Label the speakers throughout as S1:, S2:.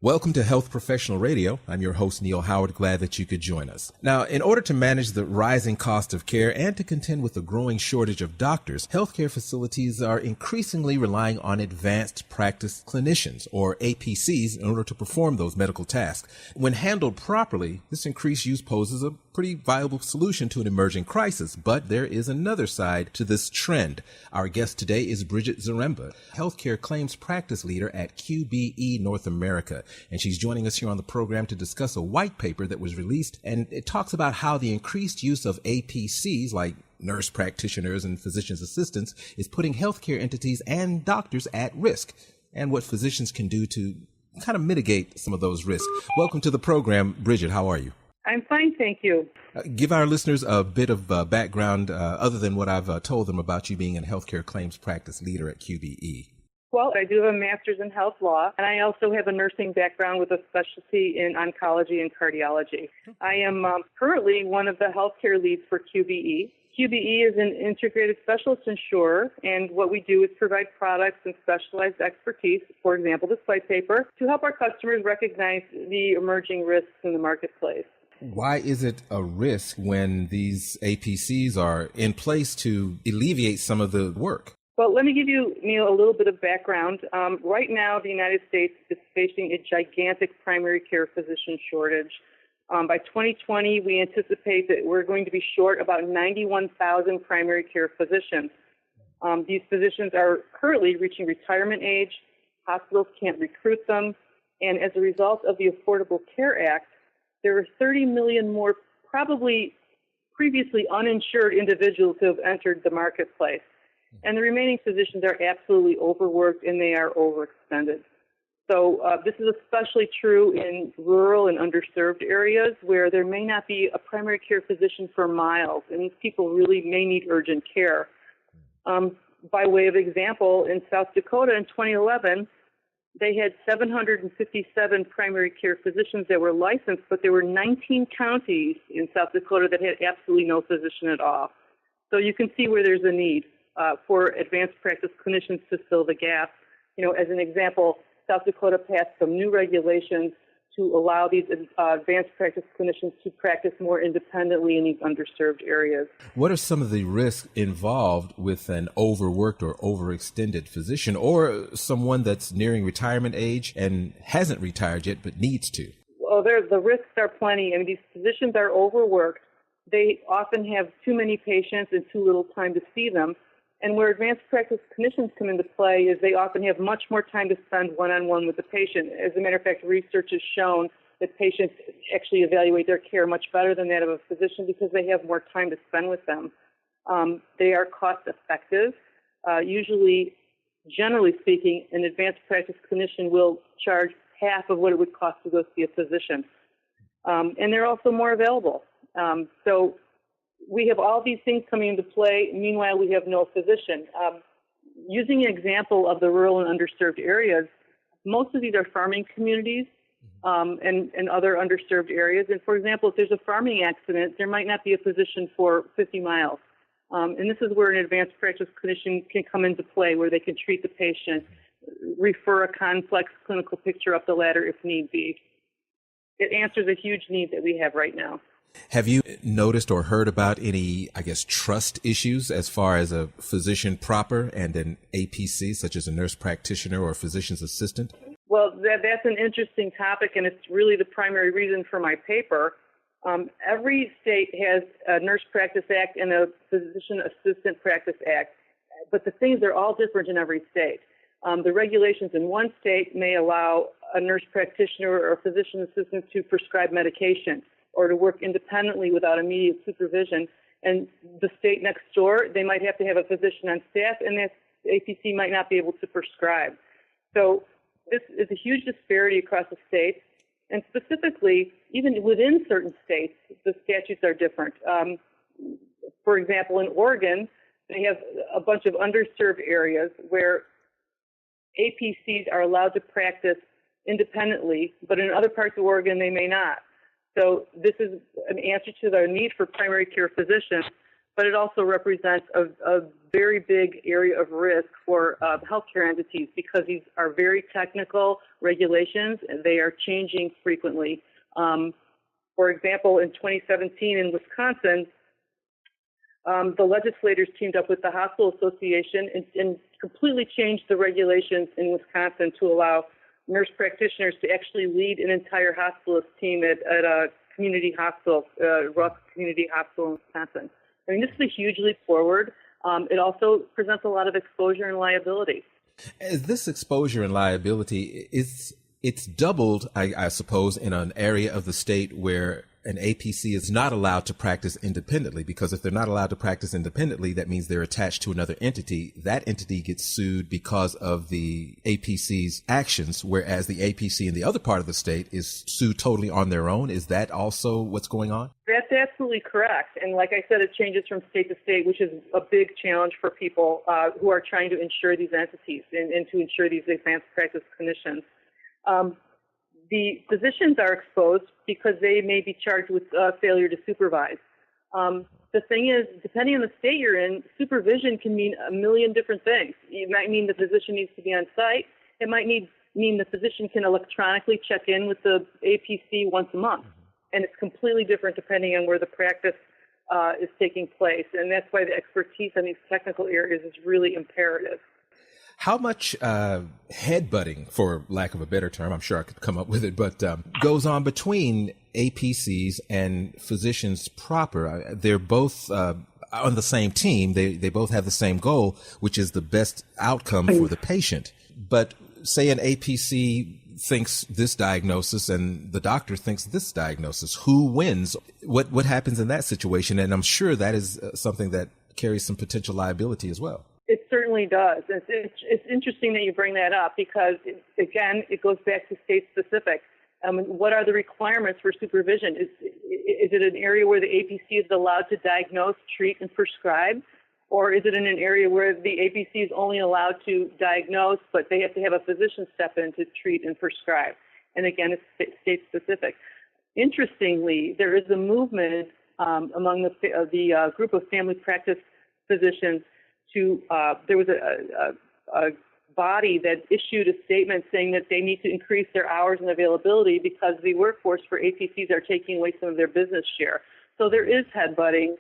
S1: Welcome to Health Professional Radio. I'm your host, Neal Howard. Glad that you could join us. Now, in order to manage the rising cost of care and to contend with the growing shortage of doctors, healthcare facilities are increasingly relying on advanced practice clinicians, or APCs, in order to perform those medical tasks. When handled properly, this increased use poses a pretty viable solution to an emerging crisis. But there is another side to this trend. Our guest today is Bridget Zaremba, healthcare claims practice leader at QBE North America. And she's joining us here on the program to discuss a white paper that was released, and it talks about how the increased use of APCs, like nurse practitioners and physician's assistants, is putting healthcare entities and doctors at risk, and what physicians can do to kind of mitigate some of those risks. Welcome to the program, Bridget. How are you?
S2: I'm fine, thank you.
S1: Give our listeners a bit of background other than what I've told them about you being a healthcare claims practice leader at QBE.
S2: Well, I do have a master's in health law, and I also have a nursing background with a specialty in oncology and cardiology. I am currently one of the healthcare leads for QBE. QBE is an integrated specialist insurer, and what we do is provide products and specialized expertise, for example, this white paper, to help our customers recognize the emerging risks in the marketplace.
S1: Why is it a risk when these APCs are in place to alleviate some of the work?
S2: Well, let me give you, Neal, a little bit of background. Right now, the United States is facing a gigantic primary care physician shortage. By 2020, we anticipate that we're going to be short about 91,000 primary care physicians. These physicians are currently reaching retirement age. Hospitals can't recruit them. And as a result of the Affordable Care Act, there are 30 million more probably previously uninsured individuals who have entered the marketplace. And the remaining physicians are absolutely overworked and they are overextended. So this is especially true in rural and underserved areas where there may not be a primary care physician for miles, and these people really may need urgent care. By way of example, in South Dakota in 2011, they had 757 primary care physicians that were licensed, but there were 19 counties in South Dakota that had absolutely no physician at all. So you can see where there's a need for advanced practice clinicians to fill the gap. You know, as an example, South Dakota passed some new regulations to allow these advanced practice clinicians to practice more independently in these underserved areas.
S1: What are some of the risks involved with an overworked or overextended physician, or someone that's nearing retirement age and hasn't retired yet but needs to?
S2: Well, the risks are plenty. I mean, these physicians are overworked. They often have too many patients and too little time to see them. And where advanced practice clinicians come into play is they often have much more time to spend one-on-one with the patient. As a matter of fact, research has shown that patients actually evaluate their care much better than that of a physician because they have more time to spend with them. They are cost-effective. Usually, generally speaking, an advanced practice clinician will charge half of what it would cost to go see a physician. And they're also more available. So we have all these things coming into play. Meanwhile, we have no physician. Using an example of the rural and underserved areas, most of these are farming communities and other underserved areas. And for example, if there's a farming accident, there might not be a physician for 50 miles. And this is where an advanced practice clinician can come into play, where they can treat the patient, refer a complex clinical picture up the ladder if need be. It answers a huge need that we have right now.
S1: Have you noticed or heard about any, trust issues as far as a physician proper and an APC, such as a nurse practitioner or a physician's assistant?
S2: Well, that's an interesting topic, and it's really the primary reason for my paper. Every state has a Nurse Practice Act and a Physician Assistant Practice Act, but the things are all different in every state. The regulations in one state may allow a nurse practitioner or a physician assistant to prescribe medication or to work independently without immediate supervision. And the state next door, they might have to have a physician on staff, and that APC might not be able to prescribe. So this is a huge disparity across the states. And specifically, even within certain states, the statutes are different. For example, in Oregon, they have a bunch of underserved areas where APCs are allowed to practice independently, but in other parts of Oregon, they may not. So this is an answer to the need for primary care physicians. but it also represents a very big area of risk for healthcare entities because these are very technical regulations and they are changing frequently. For example, in 2017 in Wisconsin, the legislators teamed up with the Hospital Association and completely changed the regulations in Wisconsin to allow nurse practitioners to actually lead an entire hospitalist team at a community hospital, Rusk Community Hospital in Wisconsin. I mean, this is a huge leap forward. It also presents a lot of exposure and liability.
S1: As this exposure and liability, it's doubled, I suppose, in an area of the state where an APC is not allowed to practice independently, because if they're not allowed to practice independently, that means they're attached to another entity. That entity gets sued because of the APC's actions, whereas the APC in the other part of the state is sued totally on their own. Is that also what's going on?
S2: That's absolutely correct. And like I said, it changes from state to state, which is a big challenge for people who are trying to insure these entities and to insure these advanced practice clinicians. The physicians are exposed because they may be charged with failure to supervise. The thing is, depending on the state you're in, supervision can mean a million different things. It might mean the physician needs to be on site. It might mean the physician can electronically check in with the APC once a month. And it's completely different depending on where the practice is taking place. And that's why the expertise in these technical areas is really imperative.
S1: How much headbutting, for lack of a better term, I'm sure I could come up with it, but goes on between APCs and physicians proper? They're both on the same team. They both have the same goal, which is the best outcome for the patient. But say an APC thinks this diagnosis and the doctor thinks this diagnosis. Who wins? What happens in that situation? And I'm sure that is something that carries some potential liability as well.
S2: It certainly does. It's interesting that you bring that up because, again, it goes back to state specific. What are the requirements for supervision? Is it an area where the APC is allowed to diagnose, treat, and prescribe? Or is it in an area where the APC is only allowed to diagnose, but they have to have a physician step in to treat and prescribe? And again, it's state specific. Interestingly, there is a movement among the group of family practice physicians there was a body that issued a statement saying that they need to increase their hours and availability because the workforce for APCs are taking away some of their business share. So there is headbutting.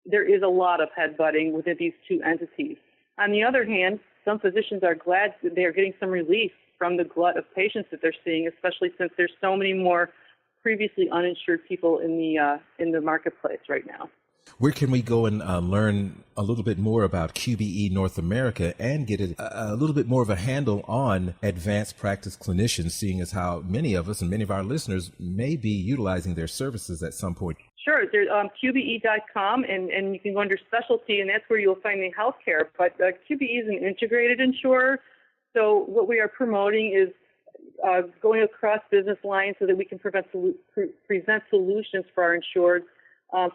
S2: There is a lot of headbutting within these two entities. On the other hand, some physicians are glad that they are getting some relief from the glut of patients that they're seeing, especially since there's so many more previously uninsured people in the marketplace right now.
S1: Where can we go and learn a little bit more about QBE North America and get a little bit more of a handle on advanced practice clinicians, seeing as how many of us and many of our listeners may be utilizing their services at some point?
S2: Sure. There's QBE.com, and you can go under specialty, and that's where you'll find the healthcare. But QBE is an integrated insurer, so what we are promoting is going across business lines so that we can present solutions for our insured.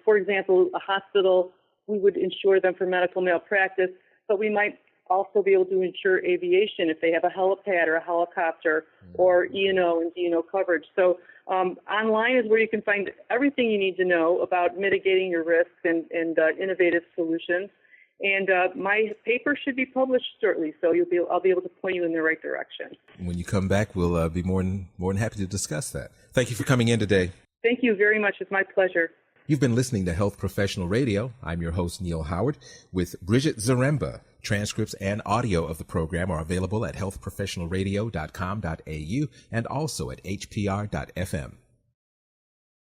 S2: For example, a hospital, we would insure them for medical malpractice, but we might also be able to insure aviation if they have a helipad or a helicopter or E&O and D&O coverage. So online is where you can find everything you need to know about mitigating your risks and innovative solutions. And my paper should be published shortly, so I'll be able to point you in the right direction.
S1: When you come back, we'll be more than happy to discuss that. Thank you for coming in today.
S2: Thank you very much. It's my pleasure.
S1: You've been listening to Health Professional Radio. I'm your host, Neal Howard, with Bridget Zaremba. Transcripts and audio of the program are available at healthprofessionalradio.com.au and also at hpr.fm.